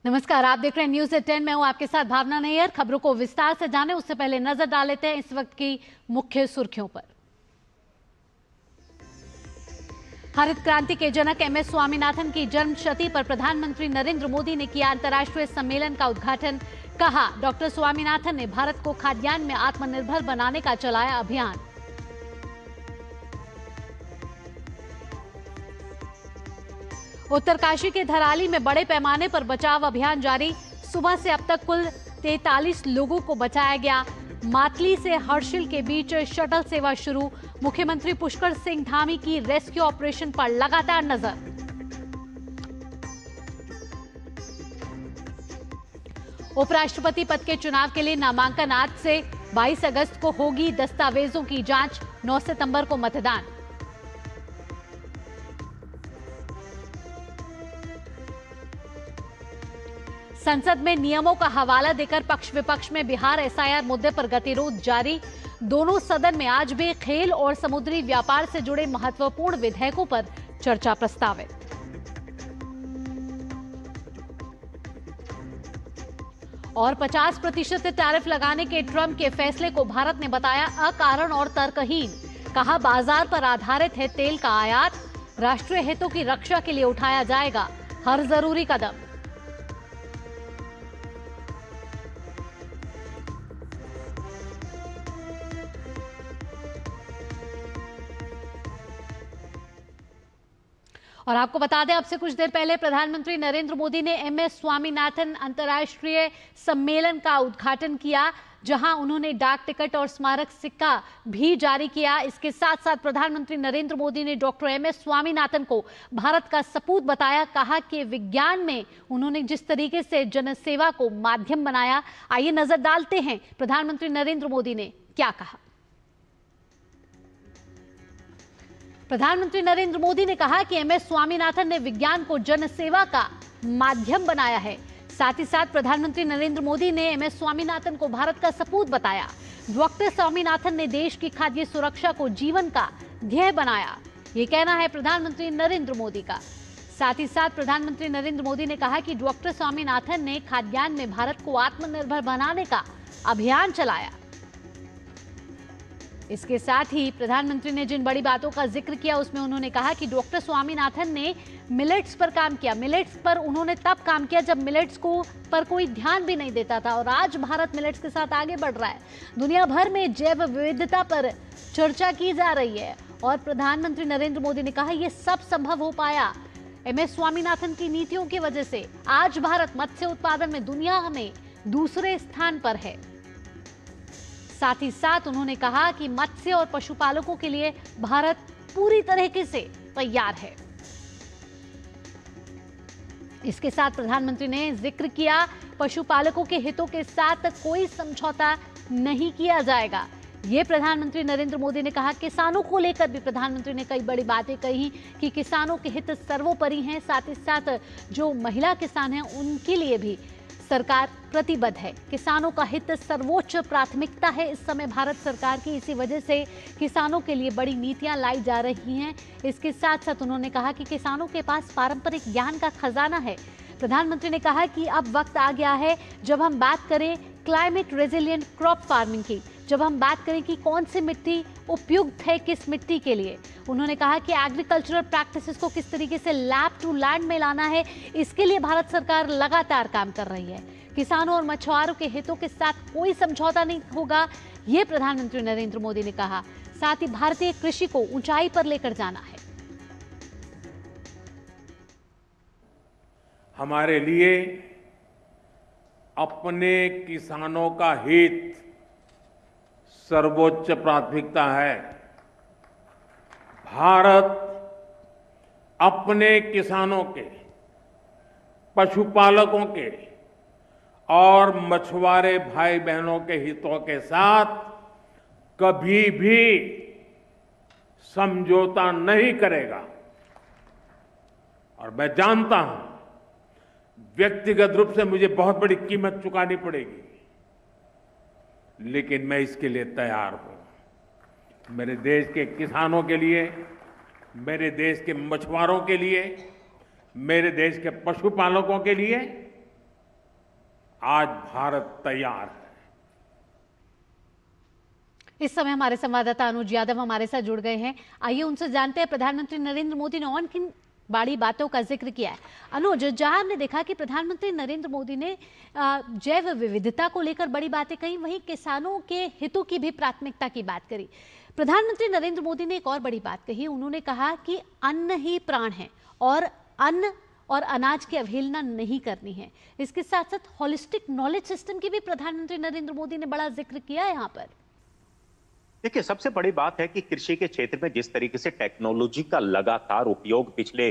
नमस्कार, आप देख रहे हैं न्यूज़ 10। मैं हूं आपके साथ भावना नैयर। खबरों को विस्तार से जाने उससे पहले नजर डाल लेते हैं इस वक्त की मुख्य सुर्खियों पर। हरित क्रांति के जनक एमएस स्वामीनाथन की जन्म शती पर प्रधानमंत्री नरेंद्र मोदी ने किया अंतर्राष्ट्रीय सम्मेलन का उद्घाटन। कहा, डॉक्टर स्वामीनाथन ने भारत को खाद्यान्न में आत्मनिर्भर बनाने का चलाया अभियान। उत्तरकाशी के धराली में बड़े पैमाने पर बचाव अभियान जारी। सुबह से अब तक कुल 43 लोगों को बचाया गया। मातली से हर्षिल के बीच शटल सेवा शुरू। मुख्यमंत्री पुष्कर सिंह धामी की रेस्क्यू ऑपरेशन पर लगातार नजर। उपराष्ट्रपति पद के चुनाव के लिए नामांकन आज से। 22 अगस्त को होगी दस्तावेजों की जांच। 9 सितंबर को मतदान। संसद में नियमों का हवाला देकर पक्ष विपक्ष में बिहार एसआईआर मुद्दे पर गतिरोध जारी। दोनों सदन में आज भी खेल और समुद्री व्यापार से जुड़े महत्वपूर्ण विधेयकों पर चर्चा प्रस्तावित। और 50% टैरिफ लगाने के ट्रंप के फैसले को भारत ने बताया अकारण और तर्कहीन। कहा, बाजार पर आधारित है तेल का आयात। राष्ट्रीय हितों की रक्षा के लिए उठाया जाएगा हर जरूरी कदम। और आपको बता दें, अब से कुछ देर पहले प्रधानमंत्री नरेंद्र मोदी ने एमएस स्वामीनाथन अंतर्राष्ट्रीय सम्मेलन का उद्घाटन किया, जहां उन्होंने डाक टिकट और स्मारक सिक्का भी जारी किया। इसके साथ साथ प्रधानमंत्री नरेंद्र मोदी ने डॉक्टर एमएस स्वामीनाथन को भारत का सपूत बताया। कहा कि विज्ञान में उन्होंने जिस तरीके से जनसेवा को माध्यम बनाया। आइए नजर डालते हैं प्रधानमंत्री नरेंद्र मोदी ने क्या कहा। प्रधानमंत्री नरेंद्र मोदी ने कहा कि एमएस स्वामीनाथन ने विज्ञान को जनसेवा का माध्यम बनाया है। साथ ही साथ प्रधानमंत्री नरेंद्र मोदी ने एमएस स्वामीनाथन को भारत का सपूत बताया। डॉक्टर स्वामीनाथन ने देश की खाद्य सुरक्षा को जीवन का ध्येय बनाया, ये कहना है प्रधानमंत्री नरेंद्र मोदी का। साथ ही साथ प्रधानमंत्री नरेंद्र मोदी ने कहा कि डॉक्टर स्वामीनाथन ने खाद्यान्न में भारत को आत्मनिर्भर बनाने का अभियान चलाया। इसके साथ ही प्रधानमंत्री ने जिन बड़ी बातों का जिक्र किया उसमें उन्होंने कहा कि डॉक्टर स्वामीनाथन ने मिलेट्स पर काम किया। मिलेट्स पर उन्होंने तब काम किया जब मिलेट्स को पर कोई ध्यान भी नहीं देता था, और आज भारत मिलेट्स के साथ आगे बढ़ रहा है। दुनिया भर में जैव विविधता पर चर्चा की जा रही है और प्रधानमंत्री नरेंद्र मोदी ने कहा यह सब संभव हो पाया एमएस स्वामीनाथन की नीतियों की वजह से। आज भारत मत्स्य उत्पादन में दुनिया में दूसरे स्थान पर है। साथ ही साथ उन्होंने कहा कि मत्स्य और पशुपालकों के लिए भारत पूरी तरीके से तैयार है। इसके साथ प्रधानमंत्री ने जिक्र किया, पशुपालकों के हितों के साथ कोई समझौता नहीं किया जाएगा। ये प्रधानमंत्री नरेंद्र मोदी ने कहा। किसानों को लेकर भी प्रधानमंत्री ने कई बड़ी बातें कही कि किसानों के हित सर्वोपरि हैं। साथ ही साथ जो महिला किसान हैं उनके लिए भी सरकार प्रतिबद्ध है। किसानों का हित सर्वोच्च प्राथमिकता है इस समय भारत सरकार की। इसी वजह से किसानों के लिए बड़ी नीतियां लाई जा रही हैं। इसके साथ साथ उन्होंने कहा कि किसानों के पास पारंपरिक ज्ञान का खजाना है। प्रधानमंत्री ने कहा कि अब वक्त आ गया है जब हम बात करें क्लाइमेट रेजिलिएंट क्रॉप फार्मिंग की, जब हम बात करें कि कौन सी मिट्टी उपयुक्त है किस मिट्टी के लिए। उन्होंने कहा कि एग्रीकल्चरल प्रैक्टिसेस को किस तरीके से लैब टू लैंड में लाना है, इसके लिए भारत सरकार लगातार काम कर रही है। किसानों और मछुआरों के हितों के साथ कोई समझौता नहीं होगा, ये प्रधानमंत्री नरेंद्र मोदी ने कहा। साथ ही भारतीय कृषि को ऊंचाई पर लेकर जाना है। हमारे लिए अपने किसानों का हित सर्वोच्च प्राथमिकता है। भारत अपने किसानों के, पशुपालकों के और मछुआरे भाई बहनों के हितों के साथ कभी भी समझौता नहीं करेगा। और मैं जानता हूं व्यक्तिगत रूप से मुझे बहुत बड़ी कीमत चुकानी पड़ेगी, लेकिन मैं इसके लिए तैयार हूं। मेरे देश के किसानों के लिए, मेरे देश के मछुआरों के लिए, मेरे देश के पशुपालकों के लिए आज भारत तैयार है। इस समय हमारे संवाददाता अनुज यादव हमारे साथ जुड़ गए हैं। आइए उनसे जानते हैं प्रधानमंत्री नरेंद्र मोदी ने और किन बड़ी बातों का जिक्र किया है। अनुज, जहां हमने देखा कि प्रधानमंत्री नरेंद्र मोदी ने जैव विविधता को लेकर बड़ी बातें कही, वहीं किसानों के हितों की भी प्राथमिकता की बात करी। प्रधानमंत्री नरेंद्र मोदी ने एक और बड़ी बात कही। उन्होंने कहा कि अन्न ही प्राण है और अन्न और अनाज की अवहेलना नहीं करनी है। इसके साथ साथ होलिस्टिक नॉलेज सिस्टम की भी प्रधानमंत्री नरेंद्र मोदी ने बड़ा जिक्र किया है यहाँ पर। देखिए, सबसे बड़ी बात है कि कृषि के क्षेत्र में जिस तरीके से टेक्नोलॉजी का लगातार उपयोग पिछले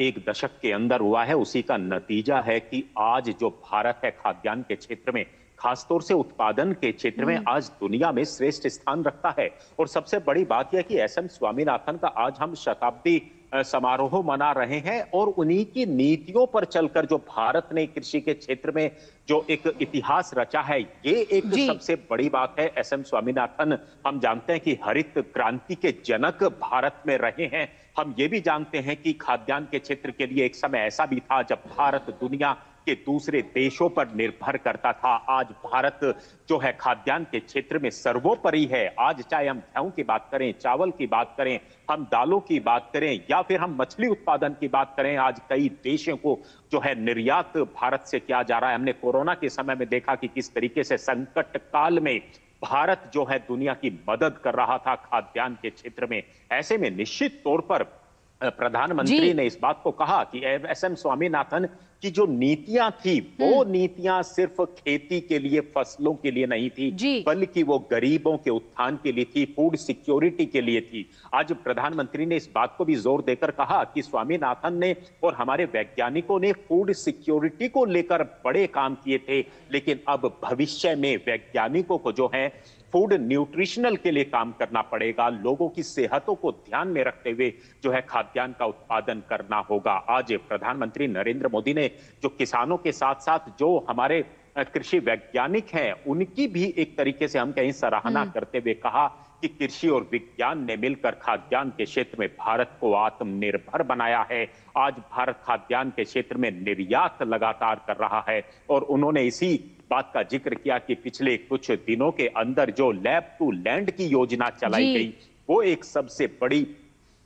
एक दशक के अंदर हुआ है, उसी का नतीजा है कि आज जो भारत है खाद्यान्न के क्षेत्र में, खासतौर से उत्पादन के क्षेत्र में आज दुनिया में श्रेष्ठ स्थान रखता है। और सबसे बड़ी बात यह कि एसएम स्वामीनाथन का आज हम शताब्दी समारोह मना रहे हैं और उन्हीं की नीतियों पर चलकर जो भारत ने कृषि के क्षेत्र में जो एक इतिहास रचा है, ये एक सबसे बड़ी बात है। एसएम स्वामीनाथन, हम जानते हैं कि हरित क्रांति के जनक भारत में रहे हैं। हम ये भी जानते हैं कि खाद्यान्न के क्षेत्र के लिए एक समय ऐसा भी था जब भारत दुनिया के दूसरे देशों पर निर्भर करता था। आज भारत जो है खाद्यान्न के क्षेत्र में सर्वोपरि है। आज चाहे हम गेहूं की बात करें, चावल की बात करें, हम दालों की बात करें या फिर हम मछली उत्पादन की बात करें, आज कई देशों को जो है निर्यात भारत से किया जा रहा है। हमने कोरोना के समय में देखा कि किस तरीके से संकट काल में भारत जो है दुनिया की मदद कर रहा था खाद्यान्न के क्षेत्र में। ऐसे में निश्चित तौर पर प्रधानमंत्री ने इस बात को कहा कि एसएम स्वामीनाथन की जो नीतियां थी, वो नीतियां सिर्फ खेती के लिए, फसलों के लिए नहीं थी, बल्कि वो गरीबों के उत्थान के लिए थी, फूड सिक्योरिटी के लिए थी। आज प्रधानमंत्री ने इस बात को भी जोर देकर कहा कि स्वामीनाथन ने और हमारे वैज्ञानिकों ने फूड सिक्योरिटी को लेकर बड़े काम किए थे, लेकिन अब भविष्य में वैज्ञानिकों को जो है फूड न्यूट्रिशनल के लिए काम करना पड़ेगा। लोगों की सेहतों को ध्यान में रखते हुए जो है खाद्यान्न का उत्पादन करना होगा। आज प्रधानमंत्री नरेंद्र मोदी ने जो किसानों के साथ साथ जो हमारे कृषि वैज्ञानिक हैं, उनकी भी एक तरीके से हम कहीं सराहना करते हुए कहा कि कृषि और विज्ञान ने मिलकर खाद्यान्न के क्षेत्र में भारत को आत्मनिर्भर बनाया है। आज भारत खाद्यान्न के क्षेत्र में निर्यात लगातार कर रहा है और उन्होंने इसी बात का जिक्र किया कि पिछले कुछ दिनों के अंदर जो लैब टू लैंड की योजना चलाई गई, वो एक सबसे बड़ी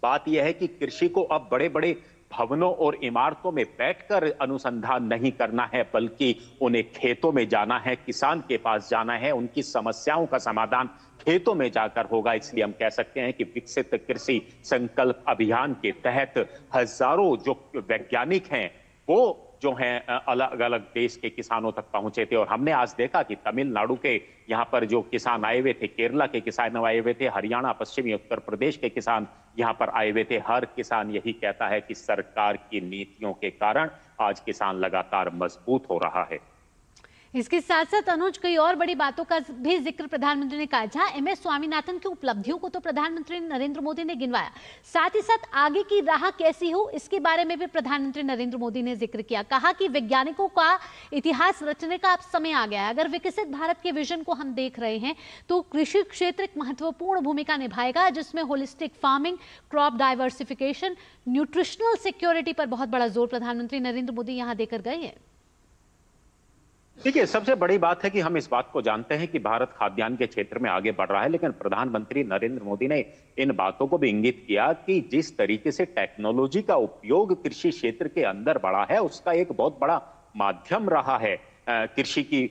बात यह है कि कृषि को अब बड़े बड़े भवनों और इमारतों में बैठकर अनुसंधान नहीं करना है, बल्कि उन्हें खेतों में जाना है, किसान के पास जाना है, उनकी समस्याओं का समाधान खेतों में जाकर होगा। इसलिए हम कह सकते हैं कि विकसित कृषि संकल्प अभियान के तहत हजारों जो वैज्ञानिक हैं वो जो हैं अलग अलग देश के किसानों तक पहुंचे थे। और हमने आज देखा कि तमिलनाडु के यहाँ पर जो किसान आए हुए थे, केरला के किसान आए हुए थे, हरियाणा, पश्चिमी उत्तर प्रदेश के किसान यहाँ पर आए हुए थे। हर किसान यही कहता है कि सरकार की नीतियों के कारण आज किसान लगातार मजबूत हो रहा है। इसके साथ साथ अनुज, कई और बड़ी बातों का भी जिक्र प्रधानमंत्री ने कहा। जहां एमएस स्वामीनाथन की उपलब्धियों को तो प्रधानमंत्री नरेंद्र मोदी ने गिनवाया, साथ ही साथ आगे की राह कैसी हो इसके बारे में भी प्रधानमंत्री नरेंद्र मोदी ने जिक्र किया। कहा कि वैज्ञानिकों का इतिहास रचने का अब समय आ गया है। अगर विकसित भारत के विजन को हम देख रहे हैं तो कृषि क्षेत्र एक महत्वपूर्ण भूमिका निभाएगा, जिसमें holistic farming, crop diversification, nutritional security पर बहुत बड़ा जोर प्रधानमंत्री नरेंद्र मोदी यहां देकर गए हैं। देखिए, सबसे बड़ी बात है कि हम इस बात को जानते हैं कि भारत खाद्यान्न के क्षेत्र में आगे बढ़ रहा है, लेकिन प्रधानमंत्री नरेंद्र मोदी ने इन बातों को भी इंगित किया कि जिस तरीके से टेक्नोलॉजी का उपयोग कृषि क्षेत्र के अंदर बढ़ा है, उसका एक बहुत बड़ा माध्यम रहा है कृषि की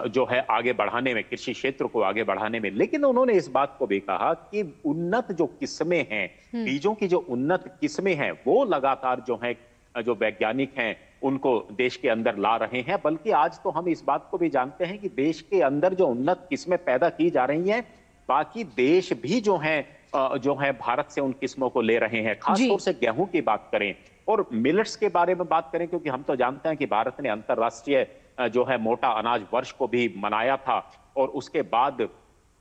जो है आगे बढ़ाने में, कृषि क्षेत्र को आगे बढ़ाने में। लेकिन उन्होंने इस बात को भी कहा कि उन्नत जो किस्में हैं, बीजों की जो उन्नत किस्में हैं, वो लगातार जो है जो वैज्ञानिक हैं उनको देश के अंदर ला रहे हैं। बल्कि आज तो हम इस बात को भी जानते हैं कि देश के अंदर जो उन्नत किस्में पैदा की जा रही हैं, बाकी देश भी जो है भारत से उन किस्मों को ले रहे हैं। खासतौर से गेहूं की बात करें और मिलेट्स के बारे में बात करें, क्योंकि हम तो जानते हैं कि भारत ने अंतरराष्ट्रीय जो है मोटा अनाज वर्ष को भी मनाया था और उसके बाद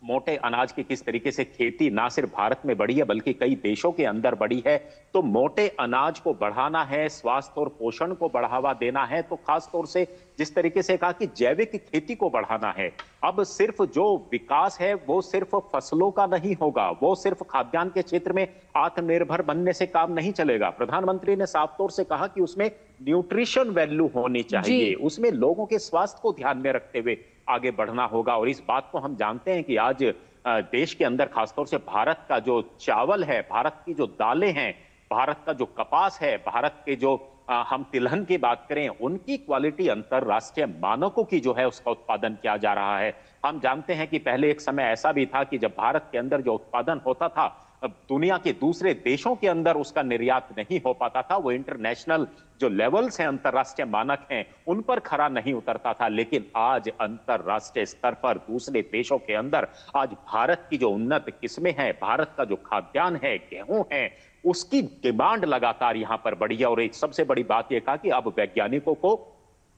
मोटे अनाज की किस तरीके से खेती ना सिर्फ भारत में बढ़ी है बल्कि कई देशों के अंदर बढ़ी है। तो मोटे अनाज को बढ़ाना है, स्वास्थ्य और पोषण को बढ़ावा देना है, तो खास तौर से जिस तरीके से कहा कि जैविक खेती को बढ़ाना है। अब सिर्फ जो विकास है वो सिर्फ फसलों का नहीं होगा, वो सिर्फ खाद्यान्न के क्षेत्र में आत्मनिर्भर बनने से काम नहीं चलेगा। प्रधानमंत्री ने साफ तौर से कहा कि उसमें न्यूट्रिशन वैल्यू होनी चाहिए, उसमें लोगों के स्वास्थ्य को ध्यान में रखते हुए आगे बढ़ना होगा। और इस बात को हम जानते हैं कि आज देश के अंदर खासतौर से भारत का जो चावल है, भारत की जो दालें हैं, भारत का जो कपास है, भारत के जो हम तिलहन की बात करें, उनकी क्वालिटी अंतरराष्ट्रीय मानकों की जो है उसका उत्पादन किया जा रहा है। हम जानते हैं कि पहले एक समय ऐसा भी था कि जब भारत के अंदर जो उत्पादन होता था दुनिया के दूसरे देशों के अंदर उसका निर्यात नहीं हो पाता था, वो इंटरनेशनल जो लेवल्स हैं, अंतरराष्ट्रीय मानक हैं, उन पर खरा नहीं उतरता था। लेकिन आज अंतरराष्ट्रीय स्तर पर दूसरे देशों के अंदर आज भारत की जो उन्नत किस्में हैं, भारत का जो खाद्यान्न है, गेहूं है, उसकी डिमांड लगातार यहां पर बढ़ी है। और एक सबसे बड़ी बात यह कहा कि अब वैज्ञानिकों को,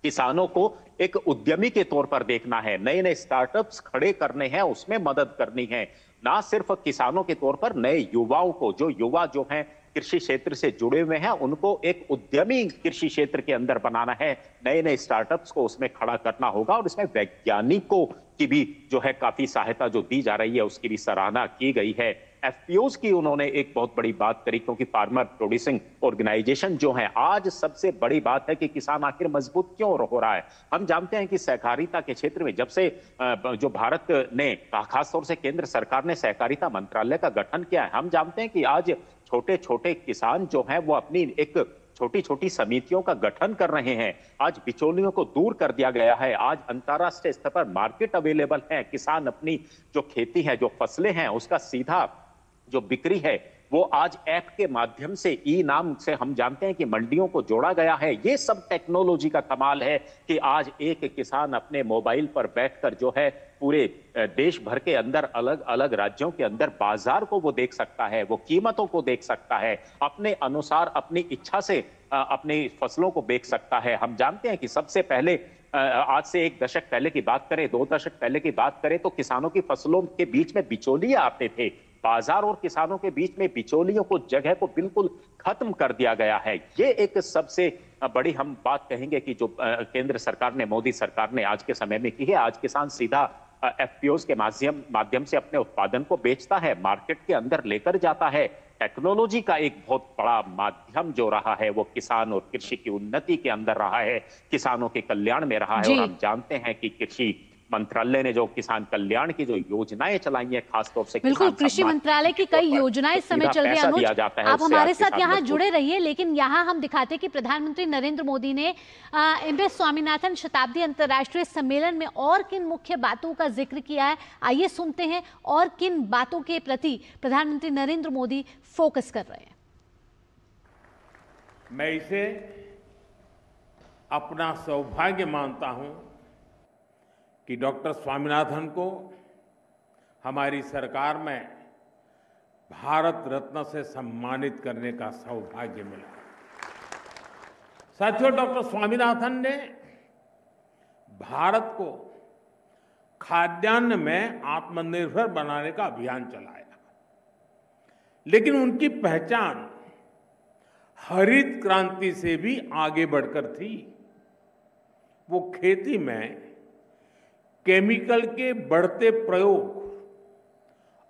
किसानों को एक उद्यमी के तौर पर देखना है, नए नए स्टार्टअप्स खड़े करने हैं, उसमें मदद करनी है। ना सिर्फ किसानों के तौर पर नए युवाओं को, जो युवा जो हैं कृषि क्षेत्र से जुड़े हुए हैं, उनको एक उद्यमी कृषि क्षेत्र के अंदर बनाना है, नए नए स्टार्टअप्स को उसमें खड़ा करना होगा। और इसमें वैज्ञानिकों की भी जो है काफी सहायता जो दी जा रही है उसकी भी सराहना की गई है। एफपीओज की उन्होंने एक बहुत बड़ी बात करी, क्योंकि फार्मर प्रोड्यूसिंग ऑर्गेनाइजेशन जो है, आज सबसे बड़ी बात है कि किसान आखिर मजबूत क्यों हो रहा है। हम जानते हैं कि सहकारिता के क्षेत्र में जब से जो भारत ने, खासतौर से केंद्र सरकार ने सहकारिता मंत्रालय का गठन किया है, हम जानते हैं कि आज छोटे छोटे किसान जो हैं वो अपनी एक छोटी छोटी समितियों का गठन कर रहे हैं। आज बिचौलियों को दूर कर दिया गया है, आज अंतरराष्ट्रीय स्तर पर मार्केट अवेलेबल है। किसान अपनी जो खेती है, जो फसलें हैं, उसका सीधा जो बिक्री है वो आज ऐप के माध्यम से, ई नाम से हम जानते हैं कि मंडियों को जोड़ा गया है। ये सब टेक्नोलॉजी का कमाल है कि आज एक किसान अपने मोबाइल पर बैठकर जो है पूरे देश भर के अंदर अलग अलग राज्यों के अंदर बाजार को वो देख सकता है, वो कीमतों को देख सकता है, अपने अनुसार अपनी इच्छा से अपनी फसलों को बेच सकता है। हम जानते हैं कि सबसे पहले आज से एक दशक पहले की बात करें, 2 दशक पहले की बात करें, तो किसानों की फसलों के बीच में बिचौलिए आते थे। बाजार और किसानों के बीच में बिचौलियों को जगह को बिल्कुल खत्म कर दिया गया है। ये एक सबसे बड़ी हम बात कहेंगे कि जो केंद्र सरकार ने, मोदी सरकार ने आज के समय में की है। आज किसान सीधा एफपीओज के माध्यम से अपने उत्पादन को बेचता है, मार्केट के अंदर लेकर जाता है। टेक्नोलॉजी का एक बहुत बड़ा माध्यम जो रहा है वो किसान और कृषि की उन्नति के अंदर रहा है, किसानों के कल्याण में रहा है। और हम जानते हैं कि कृषि मंत्रालय ने जो किसान कल्याण की जो योजनाएं चलाई हैं, खासतौर से बिल्कुल, कृषि मंत्रालय की कई योजनाएं इस समय चल रही है। अनुज, आप हमारे साथ यहाँ जुड़े रहिए, लेकिन यहाँ हम दिखाते हैं कि प्रधानमंत्री नरेंद्र मोदी ने एमएस स्वामीनाथन शताब्दी अंतर्राष्ट्रीय सम्मेलन में और किन मुख्य बातों का जिक्र किया है। आइए सुनते हैं और किन बातों के प्रति प्रधानमंत्री नरेंद्र मोदी फोकस कर रहे हैं। मैं इसे अपना सौभाग्य मानता हूं कि डॉक्टर स्वामीनाथन को हमारी सरकार में भारत रत्न से सम्मानित करने का सौभाग्य मिला। साथियों, डॉक्टर स्वामीनाथन ने भारत को खाद्यान्न में आत्मनिर्भर बनाने का अभियान चलाया, लेकिन उनकी पहचान हरित क्रांति से भी आगे बढ़कर थी। वो खेती में केमिकल के बढ़ते प्रयोग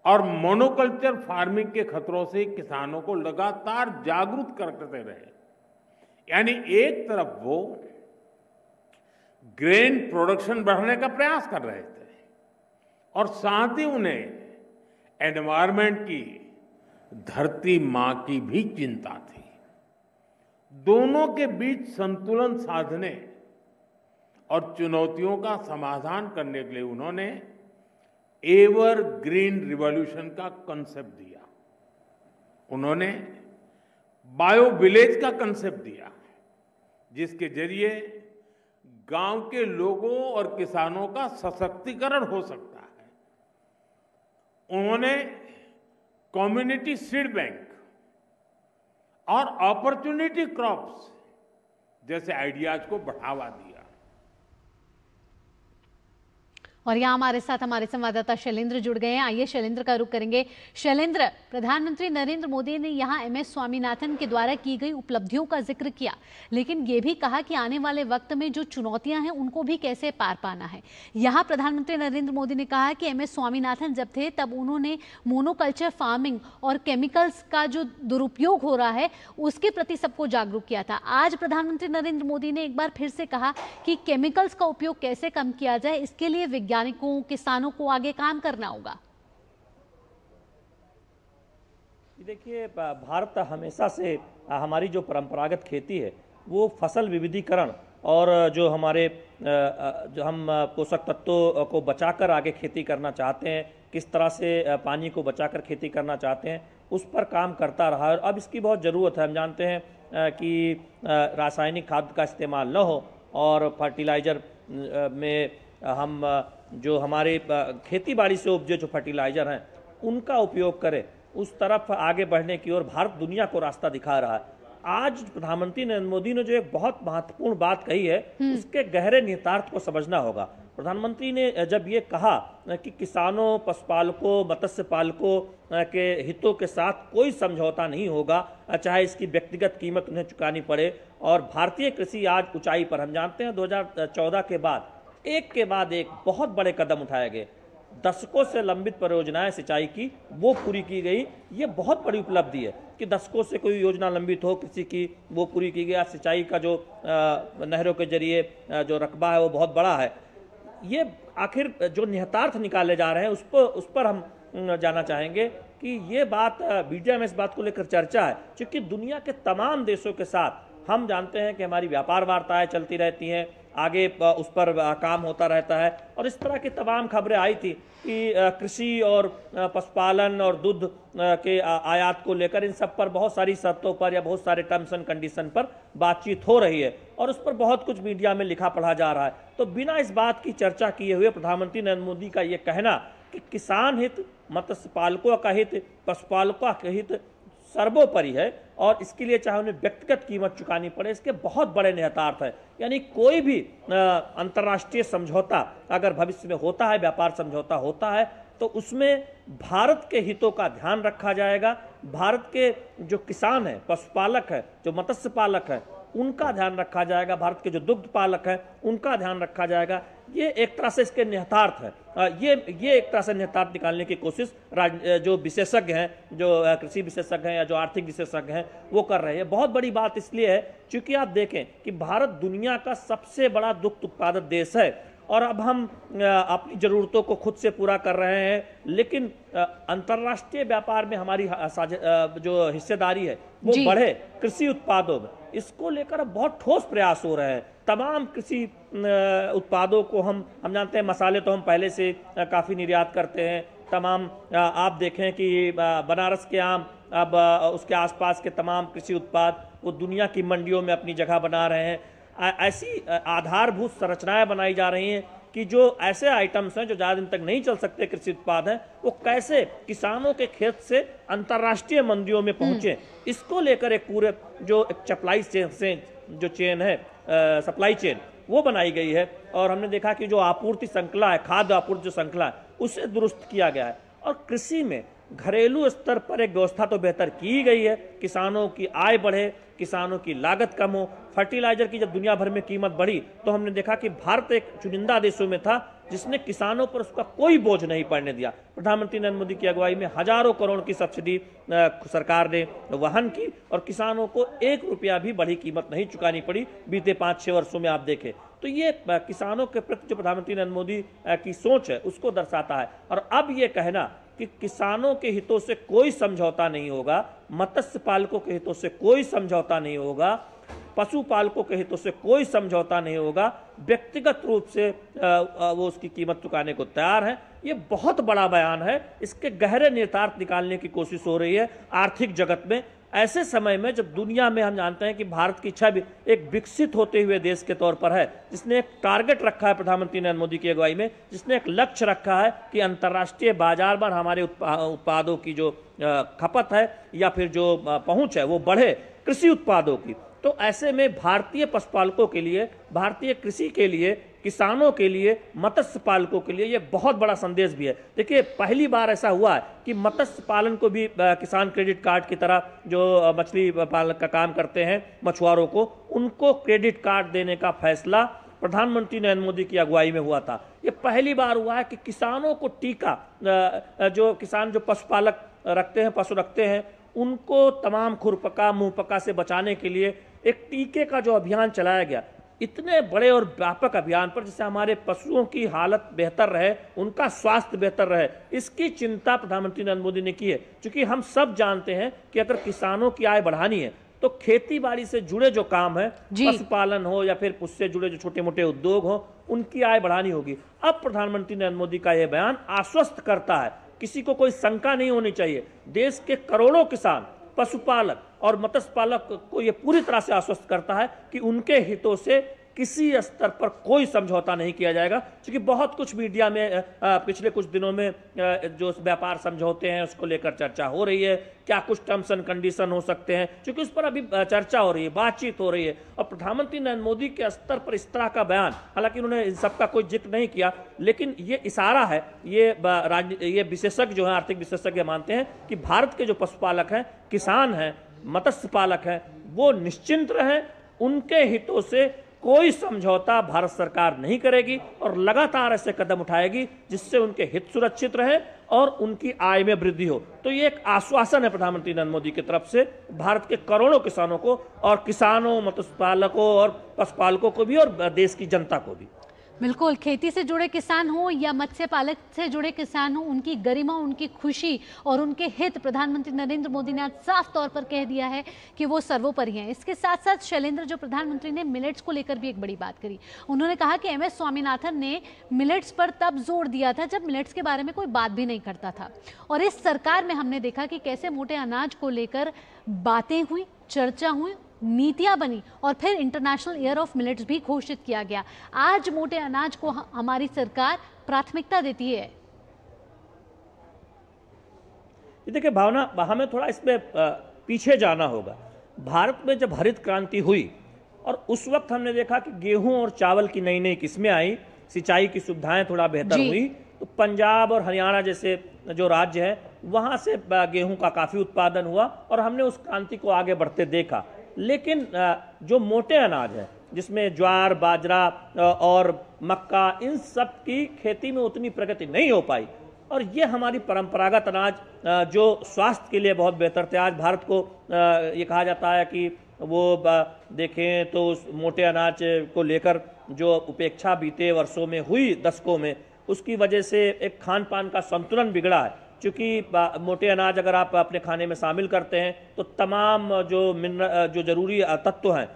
और मोनोकल्चर फार्मिंग के खतरों से किसानों को लगातार जागरूक करते रहे। यानी एक तरफ वो ग्रेन प्रोडक्शन बढ़ाने का प्रयास कर रहे थे और साथ ही उन्हें एनवायरनमेंट की, धरती मां की भी चिंता थी। दोनों के बीच संतुलन साधने और चुनौतियों का समाधान करने के लिए उन्होंने एवर ग्रीन रिवॉल्यूशन का कंसेप्ट दिया। उन्होंने बायो विलेज का कंसेप्ट दिया, जिसके जरिए गांव के लोगों और किसानों का सशक्तिकरण हो सकता है। उन्होंने कम्युनिटी सीड बैंक और अपॉर्चुनिटी क्रॉप्स जैसे आइडियाज को बढ़ावा दिया। और यहाँ हमारे साथ हमारे संवाददाता शैलेंद्र जुड़ गए हैं। आइए शैलेंद्र का रुख करेंगे। शैलेंद्र, प्रधानमंत्री नरेंद्र मोदी ने यहाँ MS स्वामीनाथन के द्वारा की गई उपलब्धियों का जिक्र किया, लेकिन ये भी कहा कि आने वाले वक्त में जो चुनौतियां हैं उनको भी कैसे पार पाना है। यहाँ प्रधानमंत्री नरेंद्र मोदी ने कहा कि MS स्वामीनाथन जब थे तब उन्होंने मोनोकल्चर फार्मिंग और केमिकल्स का जो दुरुपयोग हो रहा है उसके प्रति सबको जागरूक किया था। आज प्रधानमंत्री नरेंद्र मोदी ने एक बार फिर से कहा कि केमिकल्स का उपयोग कैसे कम किया जाए, इसके लिए वैज्ञानिकों, किसानों को आगे काम करना होगा। देखिए, भारत हमेशा से हमारी जो परंपरागत खेती है वो फसल विविधीकरण और जो हमारे जो हम पोषक तत्वों को बचाकर आगे खेती करना चाहते हैं, किस तरह से पानी को बचाकर खेती करना चाहते हैं, उस पर काम करता रहा है। और अब इसकी बहुत ज़रूरत है। हम जानते हैं कि रासायनिक खाद का इस्तेमाल न हो और फर्टिलाइज़र में हम जो हमारे खेती बाड़ी से उपजे जो फर्टिलाइज़र हैं उनका उपयोग करें। उस तरफ आगे बढ़ने की ओर भारत दुनिया को रास्ता दिखा रहा है। आज प्रधानमंत्री नरेंद्र मोदी ने जो एक बहुत महत्वपूर्ण बात कही है उसके गहरे निहितार्थ को समझना होगा। प्रधानमंत्री ने जब ये कहा कि किसानों, पशुपालकों, मत्स्य पालकों के हितों के साथ कोई समझौता नहीं होगा, चाहे इसकी व्यक्तिगत कीमत उन्हें चुकानी पड़े, और भारतीय कृषि आज ऊंचाई पर। हम जानते हैं 2014 के बाद एक बहुत बड़े कदम उठाए गए। दशकों से लंबित परियोजनाएं सिंचाई की वो पूरी की गई। ये बहुत बड़ी उपलब्धि है कि दशकों से कोई योजना लंबित हो कृषि की, वो पूरी की गई। आज सिंचाई का जो नहरों के जरिए जो रकबा है वो बहुत बड़ा है। ये आखिर जो निहितार्थ निकाले जा रहे हैं उस पर हम जाना चाहेंगे कि ये बात मीडिया में इस बात को लेकर चर्चा है, क्योंकि दुनिया के तमाम देशों के साथ हम जानते हैं कि हमारी व्यापार वार्ताएं चलती रहती हैं, आगे उस पर काम होता रहता है। और इस तरह की तमाम खबरें आई थी कि कृषि और पशुपालन और दूध के आयात को लेकर इन सब पर बहुत सारी शर्तों पर या बहुत सारे टर्म्स एंड कंडीशन पर बातचीत हो रही है और उस पर बहुत कुछ मीडिया में लिखा पढ़ा जा रहा है। तो बिना इस बात की चर्चा किए हुए प्रधानमंत्री नरेंद्र मोदी का ये कहना कि किसान हित, मत्स्य पालकों का हित, पशुपालकों का हित सर्वोपरि है और इसके लिए चाहे उन्हें व्यक्तिगत कीमत चुकानी पड़े, इसके बहुत बड़े निहितार्थ है। यानी कोई भी अंतर्राष्ट्रीय समझौता अगर भविष्य में होता है, व्यापार समझौता होता है, तो उसमें भारत के हितों का ध्यान रखा जाएगा। भारत के जो किसान हैं, पशुपालक हैं, जो मत्स्य पालक हैं, उनका ध्यान रखा जाएगा। भारत के जो दुग्ध पालक हैं उनका ध्यान रखा जाएगा। ये एक तरह से इसके निहितार्थ है। ये एक तरह से निहितार्थ निकालने की कोशिश जो विशेषज्ञ हैं, जो कृषि विशेषज्ञ हैं या जो आर्थिक विशेषज्ञ हैं वो कर रहे हैं। बहुत बड़ी बात इसलिए है क्योंकि आप देखें कि भारत दुनिया का सबसे बड़ा दुग्ध उत्पादक देश है और अब हम अपनी ज़रूरतों को खुद से पूरा कर रहे हैं, लेकिन अंतर्राष्ट्रीय व्यापार में हमारी जो हिस्सेदारी है वो बढ़े कृषि उत्पादों में, इसको लेकर अब बहुत ठोस प्रयास हो रहे हैं। तमाम कृषि उत्पादों को हम जानते हैं, मसाले तो हम पहले से काफ़ी निर्यात करते हैं। तमाम आप देखें कि बनारस के आम, अब उसके आसपास के तमाम कृषि उत्पाद वो दुनिया की मंडियों में अपनी जगह बना रहे हैं। ऐसी आधारभूत संरचनाएं बनाई जा रही हैं कि जो ऐसे आइटम्स हैं जो ज़्यादा दिन तक नहीं चल सकते कृषि उत्पाद हैं, वो कैसे किसानों के खेत से अंतर्राष्ट्रीय मंडियों में पहुंचे, इसको लेकर एक पूरे जो एक सप्लाई चेन से जो चेन है, सप्लाई चेन वो बनाई गई है। और हमने देखा कि जो आपूर्ति श्रृंखला है, खाद्य आपूर्ति जो श्रृंखला है, उसे दुरुस्त किया गया है। और कृषि में घरेलू स्तर पर एक व्यवस्था तो बेहतर की गई है, किसानों की आय बढ़े, किसानों की लागत कम हो। फर्टिलाइजर की जब दुनिया भर में कीमत बढ़ी तो हमने देखा कि भारत एक चुनिंदा देशों में था जिसने किसानों पर उसका कोई बोझ नहीं पड़ने दिया। प्रधानमंत्री नरेंद्र मोदी की अगुवाई में हजारों करोड़ की सब्सिडी सरकार ने वहन की और किसानों को 1 रुपया भी बढ़ी कीमत नहीं चुकानी पड़ी बीते 5-6 वर्षों में। आप देखें तो ये किसानों के प्रति जो प्रधानमंत्री नरेंद्र मोदी की सोच है उसको दर्शाता है। और अब ये कहना कि किसानों के हितों से कोई समझौता नहीं होगा, मत्स्य पालकों के हितों से कोई समझौता नहीं होगा, पशुपालकों के हितों से कोई समझौता नहीं होगा, व्यक्तिगत रूप से वो उसकी कीमत चुकाने को तैयार है, ये बहुत बड़ा बयान है। इसके गहरे निहितार्थ निकालने की कोशिश हो रही है आर्थिक जगत में, ऐसे समय में जब दुनिया में हम जानते हैं कि भारत की छवि एक विकसित होते हुए देश के तौर पर है, जिसने एक टारगेट रखा है प्रधानमंत्री नरेंद्र मोदी की अगुवाई में, जिसने एक लक्ष्य रखा है कि अंतर्राष्ट्रीय बाजार पर हमारे उत्पादों की जो खपत है या फिर जो पहुंच है वो बढ़े, कृषि उत्पादों की। तो ऐसे में भारतीय पशुपालकों के लिए, भारतीय कृषि के लिए, किसानों के लिए, मत्स्य पालकों के लिए ये बहुत बड़ा संदेश भी है। देखिए, पहली बार ऐसा हुआ है कि मत्स्य पालन को भी किसान क्रेडिट कार्ड की तरह, जो मछली पालक का काम करते हैं मछुआरों को, उनको क्रेडिट कार्ड देने का फैसला प्रधानमंत्री नरेंद्र मोदी की अगुवाई में हुआ था। ये पहली बार हुआ है कि किसानों को टीका, जो किसान जो पशुपालक रखते हैं, पशु रखते हैं, उनको तमाम खुरपका मुंहपका से बचाने के लिए एक टीके का जो अभियान चलाया गया, इतने बड़े और व्यापक अभियान पर, जिससे हमारे पशुओं की हालत बेहतर रहे, उनका स्वास्थ्य बेहतर रहे, इसकी चिंता प्रधानमंत्री नरेंद्र मोदी ने की है। क्योंकि हम सब जानते हैं कि अगर किसानों की आय बढ़ानी है तो खेती बाड़ी से जुड़े जो काम है, पशुपालन हो या फिर उससे जुड़े जो छोटे मोटे उद्योग हो, उनकी आय बढ़ानी होगी। अब प्रधानमंत्री नरेंद्र मोदी का यह बयान आश्वस्त करता है, किसी को कोई शंका नहीं होनी चाहिए। देश के करोड़ों किसान, पशुपालक और मत्स्य पालक को यह पूरी तरह से आश्वस्त करता है कि उनके हितों से किसी स्तर पर कोई समझौता नहीं किया जाएगा। क्योंकि बहुत कुछ मीडिया में पिछले कुछ दिनों में जो व्यापार समझौते हैं उसको लेकर चर्चा हो रही है, क्या कुछ टर्म्स एंड कंडीशन हो सकते हैं, क्योंकि उस पर अभी चर्चा हो रही है, बातचीत हो रही है। और प्रधानमंत्री नरेंद्र मोदी के स्तर पर इस तरह का बयान, हालांकि उन्होंने इन सबका कोई जिक्र नहीं किया, लेकिन ये इशारा है, ये विशेषज्ञ जो है, आर्थिक विशेषज्ञ मानते हैं कि भारत के जो पशुपालक हैं, किसान हैं, मत्स्य पालक हैं, वो निश्चिंत रहें, उनके हितों से कोई समझौता भारत सरकार नहीं करेगी और लगातार ऐसे कदम उठाएगी जिससे उनके हित सुरक्षित रहे और उनकी आय में वृद्धि हो। तो ये एक आश्वासन है प्रधानमंत्री नरेंद्र मोदी की तरफ से भारत के करोड़ों किसानों को, और किसानों, मत्स्य पालकों और पशुपालकों को भी, और देश की जनता को भी। बिल्कुल, खेती से जुड़े किसान हो या मत्स्य पालक से जुड़े किसान हो, उनकी गरिमा, उनकी खुशी और उनके हित प्रधानमंत्री नरेंद्र मोदी ने आज साफ तौर पर कह दिया है कि वो सर्वोपरि हैं। इसके साथ साथ शैलेंद्र, जो प्रधानमंत्री ने मिलेट्स को लेकर भी एक बड़ी बात करी। उन्होंने कहा कि MS स्वामीनाथन ने मिलेट्स पर तब जोर दिया था जब मिलेट्स के बारे में कोई बात भी नहीं करता था, और इस सरकार में हमने देखा कि कैसे मोटे अनाज को लेकर बातें हुई, चर्चा हुई, नीतियां बनी और फिर इंटरनेशनल ईयर ऑफ मिलेट्स भी घोषित किया गया। आज मोटे अनाज को हमारी सरकार प्राथमिकता देती है। देखिए भावना, हमें थोड़ा इसमें पीछे जाना होगा। भारत में जब हरित क्रांति हुई और उस वक्त हमने देखा कि गेहूं और चावल की नई नई किस्में आई, सिंचाई की सुविधाएं थोड़ा बेहतर हुई, तो पंजाब और हरियाणा जैसे जो राज्य है वहां से गेहूं का काफी उत्पादन हुआ और हमने उस क्रांति को आगे बढ़ते देखा। लेकिन जो मोटे अनाज है, जिसमें ज्वार, बाजरा और मक्का, इन सब की खेती में उतनी प्रगति नहीं हो पाई, और ये हमारी परंपरागत अनाज जो स्वास्थ्य के लिए बहुत बेहतर थे, आज भारत को ये कहा जाता है कि वो देखें तो उस मोटे अनाज को लेकर जो उपेक्षा बीते वर्षों में हुई, दशकों में, उसकी वजह से एक खान पान का संतुलन बिगड़ा है। क्योंकि मोटे अनाज अगर आप अपने खाने में शामिल करते हैं तो तमाम जो जरूरी तत्व हैं,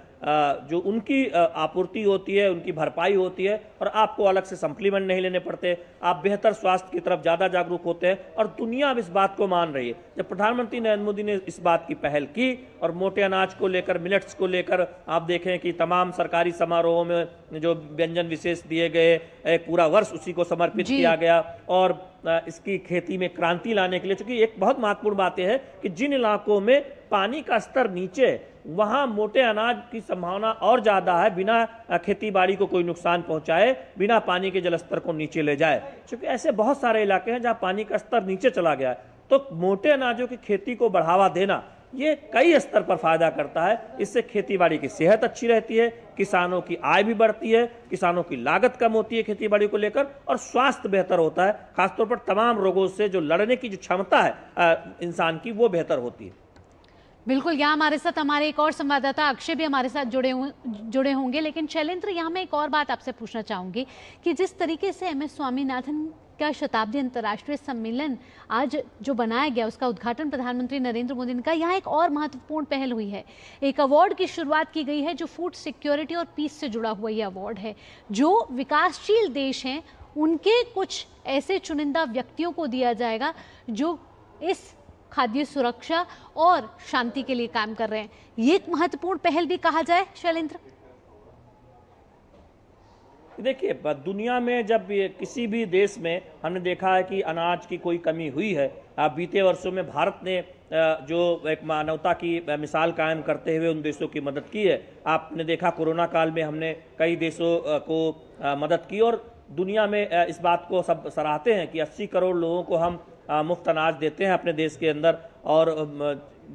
जो उनकी आपूर्ति होती है, उनकी भरपाई होती है, और आपको अलग से सप्लीमेंट नहीं लेने पड़ते। आप बेहतर स्वास्थ्य की तरफ ज़्यादा जागरूक होते हैं, और दुनिया अब इस बात को मान रही है। जब प्रधानमंत्री नरेंद्र मोदी ने इस बात की पहल की और मोटे अनाज को लेकर, मिलेट्स को लेकर, आप देखें कि तमाम सरकारी समारोहों में जो व्यंजन विशेष दिए गए, एक पूरा वर्ष उसी को समर्पित किया गया, और इसकी खेती में क्रांति लाने के लिए, क्योंकि एक बहुत महत्वपूर्ण बात यह है कि जिन इलाकों में पानी का स्तर नीचे, वहां मोटे अनाज की संभावना और ज्यादा है, बिना खेती बाड़ी को कोई नुकसान पहुंचाए, बिना पानी के जलस्तर को नीचे ले जाए। क्योंकि ऐसे बहुत सारे इलाके हैं जहां पानी का स्तर नीचे चला गया है। तो मोटे अनाजों की खेती को बढ़ावा देना, ये कई स्तर पर फायदा करता है। इससे खेती बाड़ी की सेहत अच्छी रहती है, किसानों की आय भी बढ़ती है, किसानों की लागत कम होती है खेती बाड़ी को लेकर, और स्वास्थ्य बेहतर होता है। खासतौर पर तमाम रोगों से जो लड़ने की जो क्षमता है इंसान की, वो बेहतर होती है। बिल्कुल, यहाँ हमारे साथ हमारे एक और संवाददाता अक्षय भी हमारे साथ जुड़े होंगे। लेकिन शैलेंद्र, यहाँ मैं एक और बात आपसे पूछना चाहूंगी कि जिस तरीके से MS स्वामीनाथन का शताब्दी अंतर्राष्ट्रीय सम्मेलन आज जो बनाया गया, उसका उद्घाटन प्रधानमंत्री नरेंद्र मोदी ने किया, यहाँ एक और महत्वपूर्ण पहल हुई है। एक अवार्ड की शुरुआत की गई है जो फूड सिक्योरिटी और पीस से जुड़ा हुआ ये अवार्ड है। जो विकासशील देश हैं उनके कुछ ऐसे चुनिंदा व्यक्तियों को दिया जाएगा जो इस खाद्य सुरक्षा और शांति के लिए काम कर रहे हैं। ये एक महत्वपूर्ण पहल भी कहा जाए शैलेंद्र? देखिए, दुनिया में जब किसी भी देश में हमने देखा है कि अनाज की कोई कमी हुई है, बीते वर्षों में भारत ने जो एक मानवता की मिसाल कायम करते हुए उन देशों की मदद की है। आपने देखा कोरोना काल में हमने कई देशों को मदद की और दुनिया में इस बात को सब सराहते हैं कि 80 करोड़ लोगों को हम मुफ्त अनाज देते हैं अपने देश के अंदर और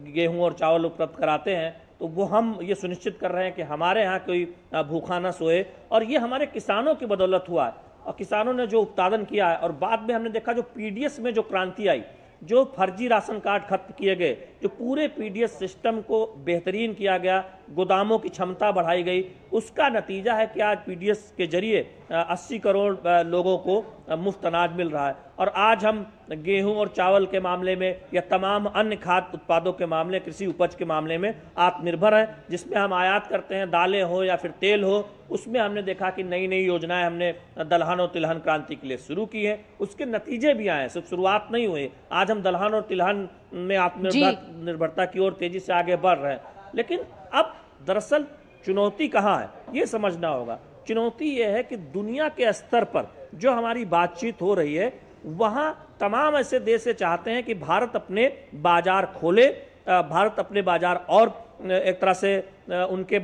गेहूं और चावल उपलब्ध कराते हैं। तो वो हम ये सुनिश्चित कर रहे हैं कि हमारे यहाँ कोई भूखा ना सोए और ये हमारे किसानों की बदौलत हुआ है और किसानों ने जो उत्पादन किया है। और बाद में हमने देखा जो पीडीएस में जो क्रांति आई, जो फर्जी राशन कार्ड खत्म किए गए, जो पूरे पीडीएस सिस्टम को बेहतरीन किया गया, गोदामों की क्षमता बढ़ाई गई, उसका नतीजा है कि आज पीडीएस के जरिए 80 करोड़ लोगों को मुफ्त अनाज मिल रहा है। और आज हम गेहूं और चावल के मामले में या तमाम अन्य खाद्य उत्पादों के मामले, कृषि उपज के मामले में आत्मनिर्भर हैं, जिसमें हम आयात करते हैं, दालें हो या फिर तेल हो। उसमें हमने देखा कि नई नई योजनाएं हमने दलहन और तिलहन क्रांति के लिए शुरू की है, उसके नतीजे भी आए, सिर्फ शुरुआत नहीं हुई। आज हम दलहन और तिलहन में आत्मनिर्भरता की ओर तेजी से आगे बढ़ रहे हैं। लेकिन अब दरअसल चुनौती कहाँ है, ये समझना होगा। चुनौती ये है कि दुनिया के स्तर पर जो हमारी बातचीत हो रही है, वहाँ तमाम ऐसे देश चाहते हैं कि भारत अपने बाजार खोले, भारत अपने बाजार और एक तरह से उनके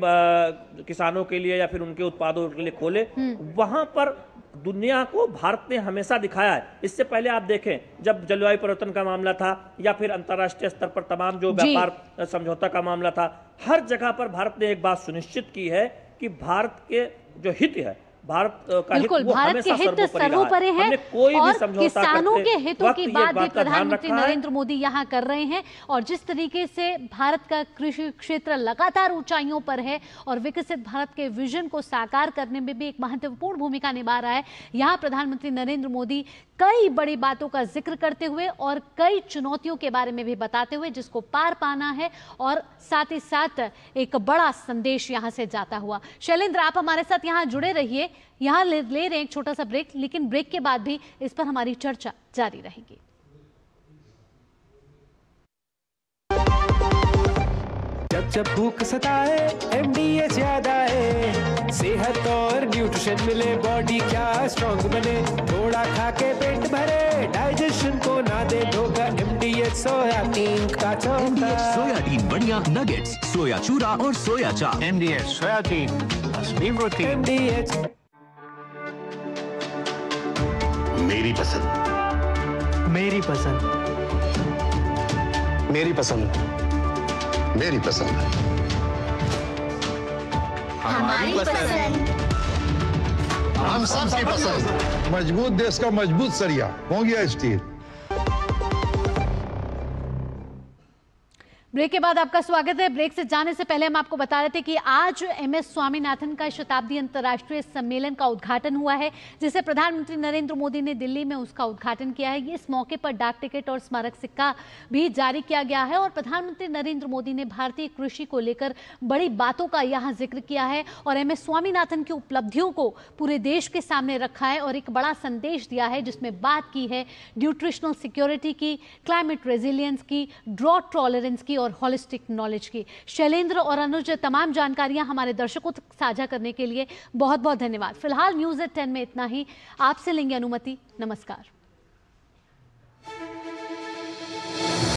किसानों के लिए या फिर उनके उत्पादों के लिए खोले। वहाँ पर दुनिया को भारत ने हमेशा दिखाया है। इससे पहले आप देखें, जब जलवायु परिवर्तन का मामला था या फिर अंतर्राष्ट्रीय स्तर पर तमाम जो व्यापार समझौता का मामला था, हर जगह पर भारत ने एक बात सुनिश्चित की है कि भारत के जो हित है, भारत का हित, वो भारत के हित सर्वोपरि है और किसानों के हितों की बात भी प्रधानमंत्री नरेंद्र मोदी यहाँ कर रहे हैं। और जिस तरीके से भारत का कृषि क्षेत्र लगातार ऊंचाइयों पर है और विकसित भारत के विजन को साकार करने में भी एक महत्वपूर्ण भूमिका निभा रहा है, यहाँ प्रधानमंत्री नरेंद्र मोदी कई बड़ी बातों का जिक्र करते हुए और कई चुनौतियों के बारे में भी बताते हुए जिसको पार पाना है और साथ ही साथ एक बड़ा संदेश यहाँ से जाता हुआ। शैलेंद्र, आप हमारे साथ यहाँ जुड़े रहिए। यहाँ ले रहे हैं एक छोटा सा ब्रेक, लेकिन ब्रेक के बाद भी इस पर हमारी चर्चा जारी रहेगी। जब जब भूख सताए MDH याद आए, सेहत और न्यूट्रिशन मिले, बॉडी क्या स्ट्रॉन्ग बने, थोड़ा खा के पेट भरे, डाइजेशन को ना दे धोखा, MDH सोयाबीन का चोखा। MDH सोयाबीन बढ़िया नगेट्स, सोया चूरा और सोया चाप। MDH सोयाबीन असली प्रोटीन। MDH मेरी पसंद, मेरी पसंद, मेरी पसंद, मेरी पसंद, हमारी पसंद, हम सबकी पसंद। मजबूत देश का मजबूत सरिया हो गया स्टील। ब्रेक के बाद आपका स्वागत है। ब्रेक से जाने से पहले हम आपको बता रहे थे कि आज MS स्वामीनाथन का शताब्दी अंतर्राष्ट्रीय सम्मेलन का उद्घाटन हुआ है, जिसे प्रधानमंत्री नरेंद्र मोदी ने दिल्ली में उसका उद्घाटन किया है। इस मौके पर डाक टिकट और स्मारक सिक्का भी जारी किया गया है और प्रधानमंत्री नरेंद्र मोदी ने भारतीय कृषि को लेकर बड़ी बातों का यहाँ जिक्र किया है और MS स्वामीनाथन की उपलब्धियों को पूरे देश के सामने रखा है और एक बड़ा संदेश दिया है, जिसमें बात की है न्यूट्रिशनल सिक्योरिटी की, क्लाइमेट रेजिलियंस की, ड्रॉट टॉलरेंस की और होलिस्टिक नॉलेज की। शैलेंद्र और अनुज, तमाम जानकारियां हमारे दर्शकों तक साझा करने के लिए बहुत बहुत धन्यवाद। फिलहाल न्यूज़ एट 10 में इतना ही। आपसे लेंगे अनुमति। नमस्कार।